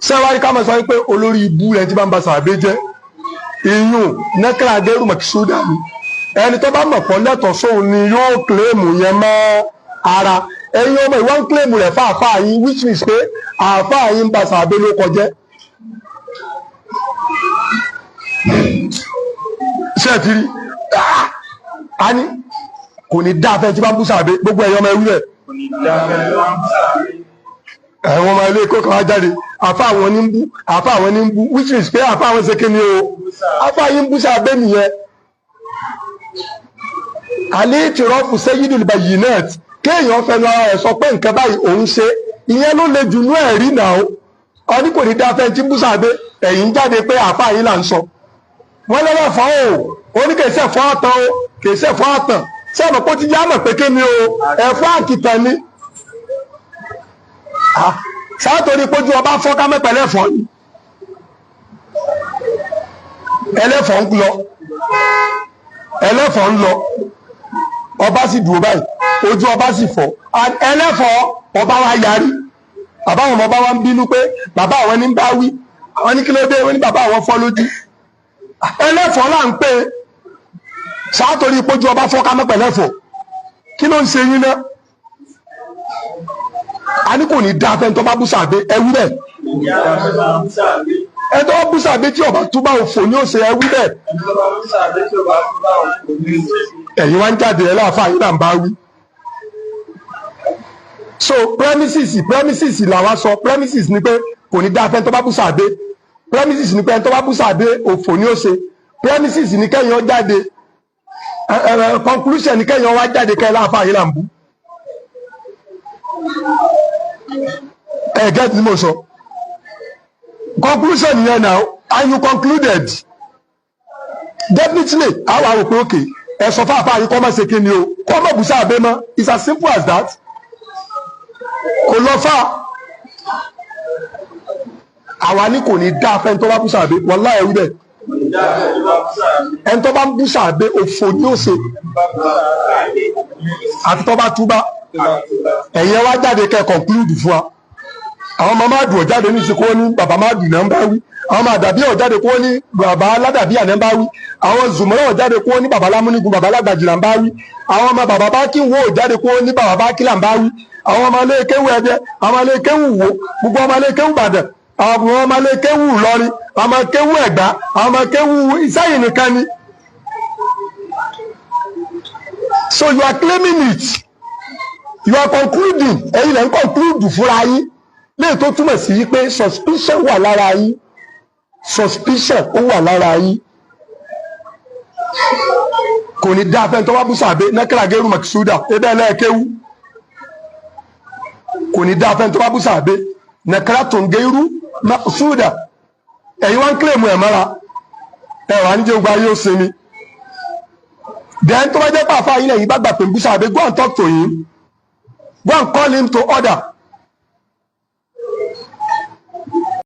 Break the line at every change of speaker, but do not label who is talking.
sẹ́wárí ká máa sọ pé olórí ibú rẹ̀ tí bá ń ba sàbẹ̀ jẹ́ iyún nẹ́kẹ́rẹ́ agẹ́rù mọ̀kísódà ni ẹni tó bá mọ̀ pọ̀ lẹ́tọ̀ọ́ sóun ni yóò kílèmù yẹn mọ́ ara ẹ̀yin ọmọ ìwọ́n ń kílèmù rẹ̀ fún àáfàá yín which means pé àáfàá yín ń ba sàbẹ̀ ló kọjẹ́ ṣé ẹ ti rí a ní kò ní dá afẹ́ tí bá ń bú sàbẹ̀ gbogbo ẹ̀yọ́ ọmọ ẹrú rẹ̀ ẹ̀wọ̀n ọmọ ilé kókò wá jáde àfa àwọn ní ń bú àfa àwọn ní ń bú which means pé àfa àwọn ṣe kíni o àfa yín ń bú sàbẹ̀ nìyẹn àlẹ́ ìtìrọ́fù sayyidul bayyinat kéèyàn fẹnu ara ẹ̀ sọ pé nǹkan báyìí òun ṣe ìyẹn ló le jù nú ẹ̀rí náà ọ ní kò ní dá afẹ́ tí ń bú sàbẹ̀ ẹ̀yìn jáde pé àfa yín là ń sọ wọ́n lọ́wọ́ fọ́ o ní kèsì ẹ̀fọ́ àtàn o kèsì ẹ̀fọ́ àtàn ṣé ọ̀nà kó ti yá mọ̀ pé kíni o ẹ̀fọ́ àkìtàn ni sáàtòrí pójú ọba fọ́ká mẹ́pẹ̀lẹ́ ẹ̀fọ́ ni ẹlẹ́fọ́ ń lọ ọba sì dúró báyìí ojú ọba sì fọ́ ẹlẹ́fọ́ ọba wa yarí bàbá àwọn ọba wa ń bínú pé bàbá àwọn ní bá wí àwọn ní kí ló dé wọ́n ní bàbá àwọn fọ́ lójú ẹlẹ́fọ́ là ń pè é sáàtòrí pójú ọba fọ́ká mẹ́pẹ̀lẹ́ ẹ̀fọ́ kí ló ń ṣe yín náà a ní kò ní dá afẹ́ tó bá bú sàbẹ̀ ẹwú bẹ́ẹ̀ ẹ tó bá bú sàbẹ̀ tí ọba túbà òfò ní òsè ẹwú bẹ́ẹ̀ ẹ̀yin wá ń jáde ẹ láàfáà yín náà ń bá wí. so premises làwa sọ premises ni pé kò ní dá afẹ́ tó bá bú sàbẹ̀ premises ni pé ẹni tó bá bú sàbẹ̀ òfò ní òsè premises ni kẹ́yìn ọ jáde conclusion ni kẹ́yìn ọ wá jáde kẹ́ láàfáà yín náà ń bú. Get the most conclusion here now and you concluded definitely how I will okay ẹ sọ fún àfáà yìí kọ́ máa ṣe kí ni o kọ́ máa bù sáà bẹ́ẹ̀ mọ́ it's as simple as that kò lọ fà àwa ní kò ní dá afẹ́ tó bá bù sáà bẹ́ẹ̀ wọ́n láyé wí bẹ́ẹ̀ ẹni tó bá bù sáà bẹ́ẹ̀ òfò ni ó ṣe àti tó bá túbá ẹ̀yin wá jáde kẹ́ conclude fún wa àwọn ọmọ máa dùn ọ̀ jáde ní ìsìnkú ní bàbá máa dùn náà ń bá wí àwọn máa dàbí ọ̀ jáde kó ní bàbá aládàbí àná ń bá wí àwọn zùmọ́rọ̀ ọ̀ jáde kó ní bàbá lámúnigun bàbá alágbàjì là ń bá wí àwọn ọmọ bàbá bá kí wo ọ̀ jáde kó ní bàbá bá kí là ń bá wí àwọn ọmọ ilé kéwù ẹ̀dẹ́ àwọn ọmọ ilé kéwù wo gbogbo ọmọ ilé kéwù Ìbàdàn àwọn ọmọ ilé kéwù Ìlọrin àwọn ọmọ kéwù Ẹ̀gbá àwọn ọmọ kéwù Ìṣẹ̀yìn nìkan ni. So you are claiming it you are concluding ẹ̀yin lẹ ń conclude fúnra yín léè tó túmọ̀ sí pé suspicion wà lára yín suspicion ó wà lára yín kò ní dá afẹ́ tó wá bú sàbẹ̀ nẹ́kẹ́rẹ́ agẹ́rù mọ̀kísúdà ebe ẹlẹ́ẹ̀kẹ́wù kò ní dá afẹ́ tó wá bú sàbẹ̀ nẹ́kẹ́rẹ́ tó ń gẹ́rù mọ̀kísúdà ẹ̀yin wá ń kílèmù ẹ̀ mọ́ra ẹ̀ wà ní jẹ́ gba yóò sinmi then tó bá jẹ́ pàfà yín lẹ́yìn bá gbà pé ń bú sàbẹ̀ go and talk to him go and call him to order